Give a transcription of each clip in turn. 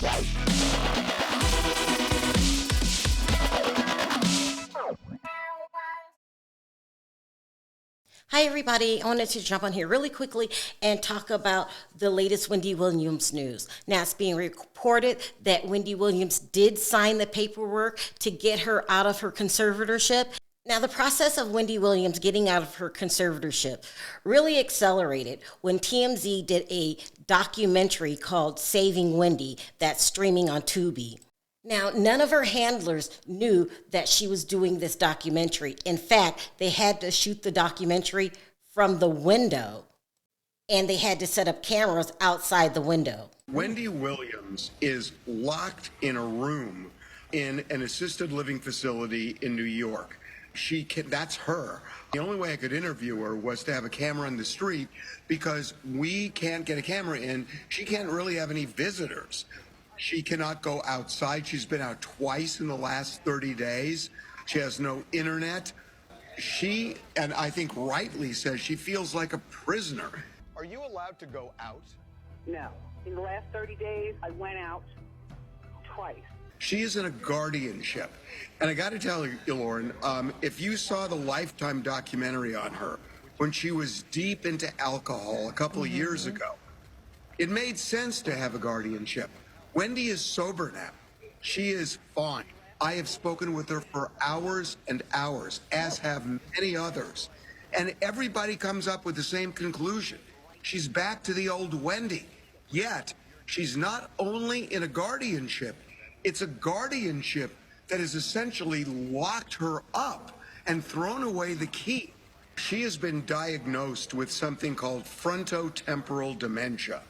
Hi, everybody. I wanted to jump on here really quickly and talk about the latest Wendy Williams news. Now, it's being reported that Wendy Williams did sign the paperwork to get her out of her conservatorship. Now, the process of Wendy Williams getting out of her conservatorship really accelerated when TMZ did a documentary called Saving Wendy that's streaming on Tubi. Now, none of her handlers knew that she was doing this documentary. In fact, they had to shoot the documentary from the window, and they had to set up cameras outside the window. Wendy Williams is locked in a room in an assisted living facility in New York. That's her. The only way I could interview her was to have a camera on the street because we can't get a camera in. She can't really have any visitors. She cannot go outside. She's been out twice in the last 30 days. She has no internet. She, and I think rightly, says she feels like a prisoner. Are you allowed to go out? No. In the last 30 days, I went out twice. She is in a guardianship. And I got to tell you, Lauren, if you saw the Lifetime documentary on her when she was deep into alcohol a couple of years ago, it made sense to have a guardianship. Wendy is sober now. She is fine. I have spoken with her for hours and hours, as have many others. And everybody comes up with the same conclusion. She's back to the old Wendy. Yet, she's not only in a guardianship, it's a guardianship that has essentially locked her up and thrown away the key. She has been diagnosed with something called frontotemporal dementia.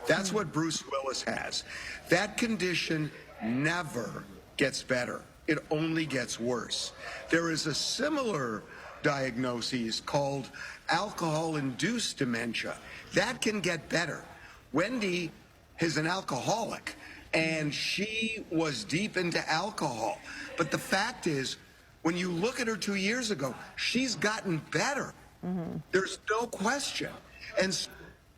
That's what Bruce Willis has. That condition never gets better. It only gets worse. There is a similar diagnosis called alcohol-induced dementia. That can get better. Wendy is an alcoholic, and she was deep into alcohol. But the fact is, when you look at her 2 years ago, she's gotten better. There's no question. And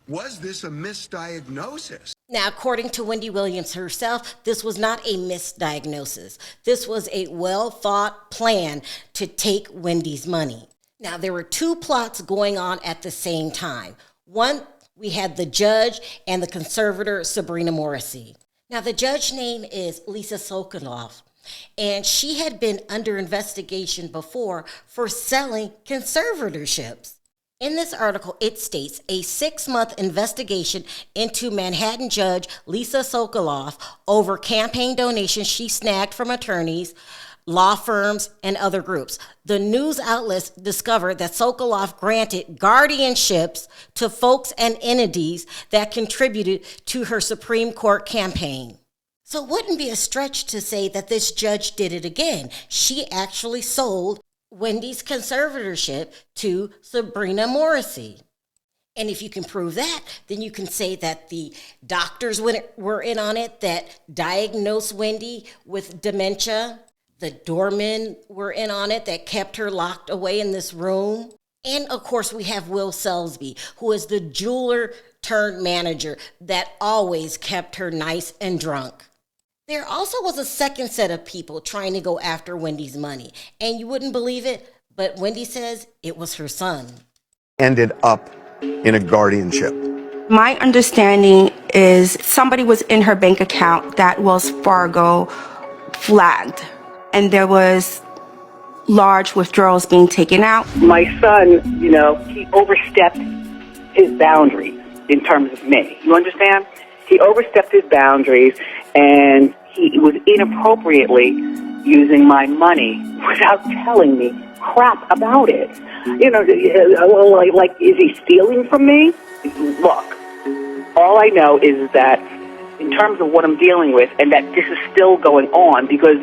was this a misdiagnosis? Now, according to Wendy Williams herself, this was not a misdiagnosis. This was a well-thought plan to take Wendy's money. Now, there were two plots going on at the same time. One, we had the judge and the conservator, Sabrina Morrissey. Now, the judge's name is Lisa Sokoloff, and she had been under investigation before for selling conservatorships. In this article, it states a 6-month investigation into Manhattan judge Lisa Sokoloff over campaign donations she snagged from attorneys, law firms, and other groups. The news outlets discovered that Sokoloff granted guardianships to folks and entities that contributed to her Supreme Court campaign. So it wouldn't be a stretch to say that this judge did it again. She actually sold Wendy's conservatorship to Sabrina Morrissey. And if you can prove that, then you can say that the doctors were in on it that diagnosed Wendy with dementia. The doormen were in on it that kept her locked away in this room. And of course, we have Will Selsby, who is the jeweler turned manager that always kept her nice and drunk. There also was a second set of people trying to go after Wendy's money. And you wouldn't believe it, but Wendy says it was her son. Ended up in a guardianship. My understanding is somebody was in her bank account that Wells Fargo flagged, and there was large withdrawals being taken out. My son, he overstepped his boundaries in terms of me. You understand? He overstepped his boundaries, and he was inappropriately using my money without telling me crap about it. Like, is he stealing from me? Look, all I know is that in terms of what I'm dealing with, and that this is still going on, because,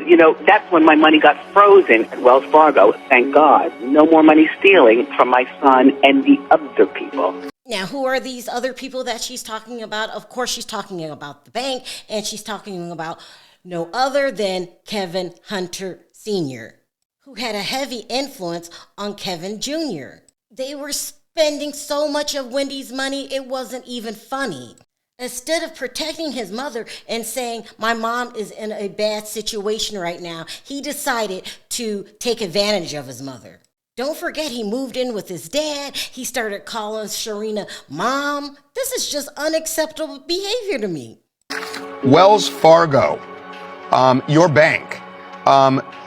that's when my money got frozen at Wells Fargo. Thank God. No more money stealing from my son and the other people. Now, who are these other people that she's talking about? Of course, she's talking about the bank, and she's talking about no other than Kevin Hunter Sr., who had a heavy influence on Kevin Jr. They were spending so much of Wendy's money, it wasn't even funny. Instead of protecting his mother and saying, my mom is in a bad situation right now, he decided to take advantage of his mother. Don't forget, he moved in with his dad. He started calling Sharrell mom. This is just unacceptable behavior to me. Wells Fargo, your bank,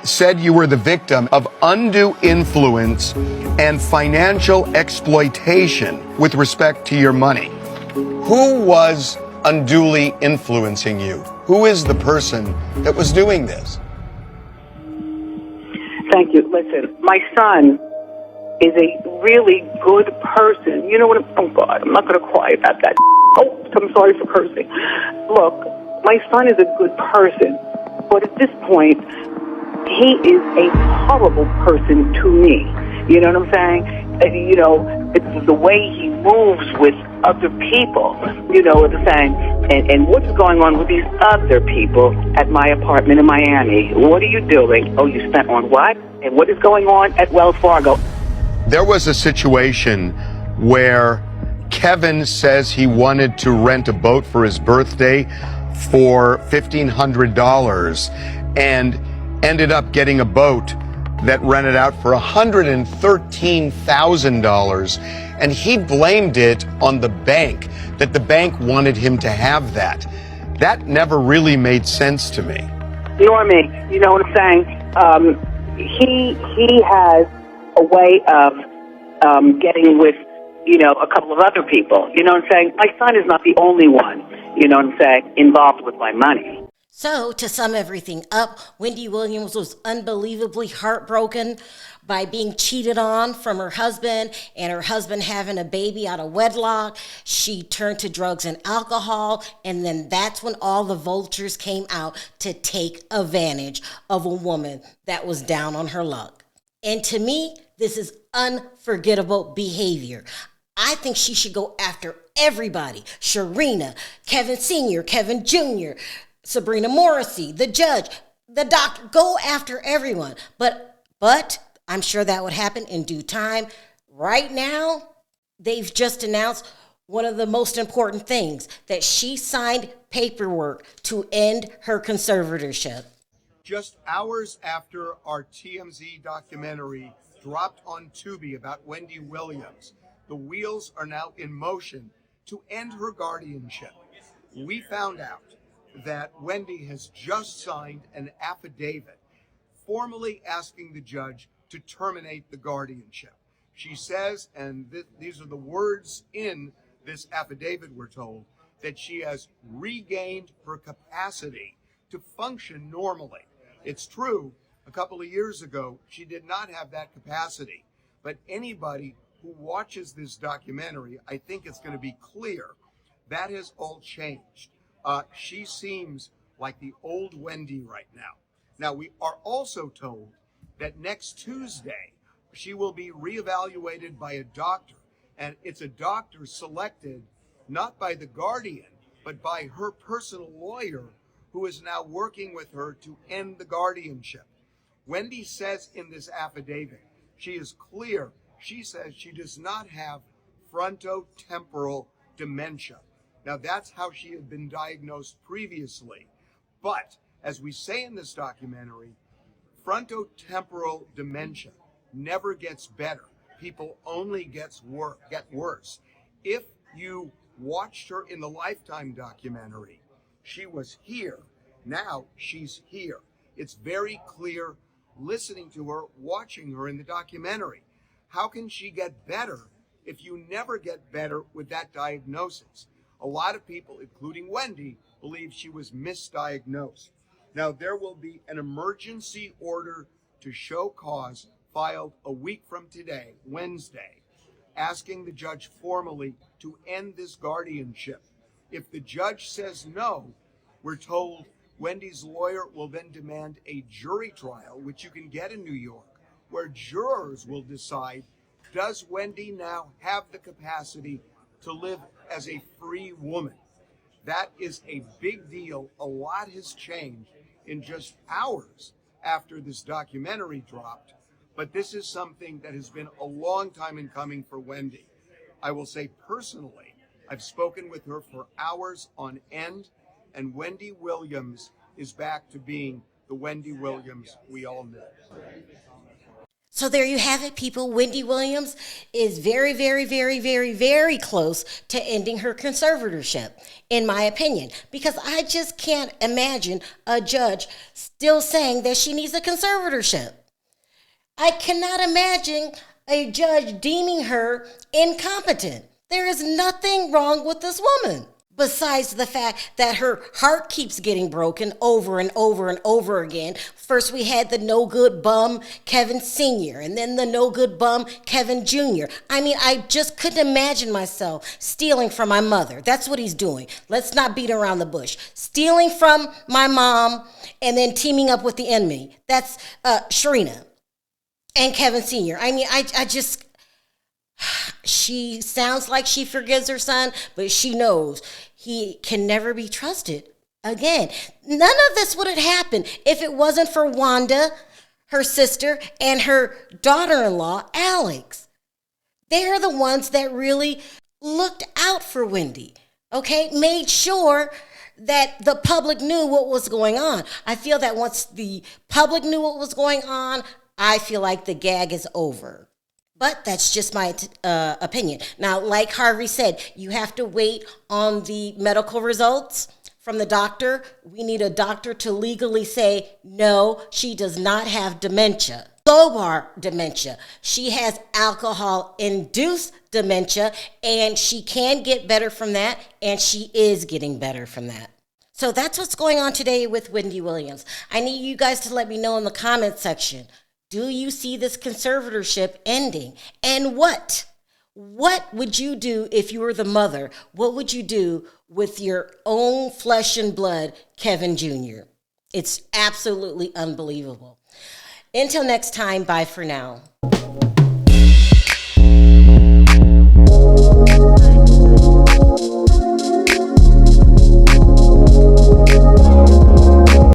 said you were the victim of undue influence and financial exploitation with respect to your money. Who was unduly influencing you? Who is the person that was doing this? Thank you. Listen, my son is a really good person. You know what? Oh, God, I'm not going to cry about that. Oh, I'm sorry for cursing. Look, my son is a good person, but at this point, he is a horrible person to me. You know what I'm saying? You know, it's the way he moves with other people. You know what I'm saying? And what's going on with these other people at my apartment in Miami? What are you doing? Oh, you spent on what? And what is going on at Wells Fargo? There was a situation where Kevin says he wanted to rent a boat for his birthday for $1,500 and ended up getting a boat that rented out for $113,000, and he blamed it on the bank, that the bank wanted him to have that. That never really made sense to me. Normie, you know what I'm saying? He has a way of getting with, you know, a couple of other people. You know what I'm saying? My son is not the only one, you know what I'm saying, involved with my money. So, to sum everything up, Wendy Williams was unbelievably heartbroken by being cheated on from her husband and her husband having a baby out of wedlock. She turned to drugs and alcohol, and then that's when all the vultures came out to take advantage of a woman that was down on her luck. And to me, this is unforgettable behavior. I think she should go after everybody. Sharrell, Kevin Sr., Kevin Jr., Sabrina Morrissey, the judge, the doctor, go after everyone. But I'm sure that would happen in due time. Right now, they've just announced one of the most important things, that she signed paperwork to end her conservatorship. Just hours after our TMZ documentary dropped on Tubi about Wendy Williams, the wheels are now in motion to end her guardianship. We found out that Wendy has just signed an affidavit formally asking the judge to terminate the guardianship. She says, and these are the words in this affidavit, we're told, that she has regained her capacity to function normally. It's true, a couple of years ago, she did not have that capacity. But anybody who watches this documentary, I think it's going to be clear that has all changed. She seems like the old Wendy right now. Now, we are also told that next Tuesday, she will be reevaluated by a doctor. And it's a doctor selected not by the Guardian, but by her personal lawyer, who is now working with her to end the guardianship. Wendy says in this affidavit, she is clear. She says she does not have frontotemporal dementia. Now, that's how she had been diagnosed previously. But, as we say in this documentary, frontotemporal dementia never gets better. People only get worse. If you watched her in the Lifetime documentary, she was here. Now she's here. It's very clear listening to her, watching her in the documentary. How can she get better if you never get better with that diagnosis? A lot of people, including Wendy, believe she was misdiagnosed. Now, there will be an emergency order to show cause filed a week from today, Wednesday, asking the judge formally to end this guardianship. If the judge says no, we're told Wendy's lawyer will then demand a jury trial, which you can get in New York, where jurors will decide, does Wendy now have the capacity to live as a free woman? That is a big deal. A lot has changed in just hours after this documentary dropped. But this is something that has been a long time in coming for Wendy. I will say personally, I've spoken with her for hours on end, and Wendy Williams is back to being the Wendy Williams we all knew. So there you have it, people. Wendy Williams is very, very, very, very, very close to ending her conservatorship, in my opinion, because I just can't imagine a judge still saying that she needs a conservatorship. I cannot imagine a judge deeming her incompetent. There is nothing wrong with this woman, besides the fact that her heart keeps getting broken over and over and over again. First, we had the no good bum Kevin Sr., and then the no good bum Kevin Jr. I mean, I just couldn't imagine myself stealing from my mother. That's what he's doing. Let's not beat around the bush. Stealing from my mom and then teaming up with the enemy. That's Sharrell and Kevin Sr. I mean, I just... She sounds like she forgives her son, but she knows he can never be trusted again. None of this would have happened if it wasn't for Wanda, her sister, and her daughter-in-law, Alex. They're the ones that really looked out for Wendy, okay? Made sure that the public knew what was going on. I feel that once the public knew what was going on, I feel like the gag is over. But that's just my opinion. Now, like Harvey said, you have to wait on the medical results from the doctor. We need a doctor to legally say, no, she does not have dementia. Lobar dementia. She has alcohol-induced dementia, and she can get better from that, and she is getting better from that. So that's what's going on today with Wendy Williams. I need you guys to let me know in the comment section. Do you see this conservatorship ending? And what would you do if you were the mother? What would you do with your own flesh and blood, Kevin Jr.? It's absolutely unbelievable. Until next time, bye for now.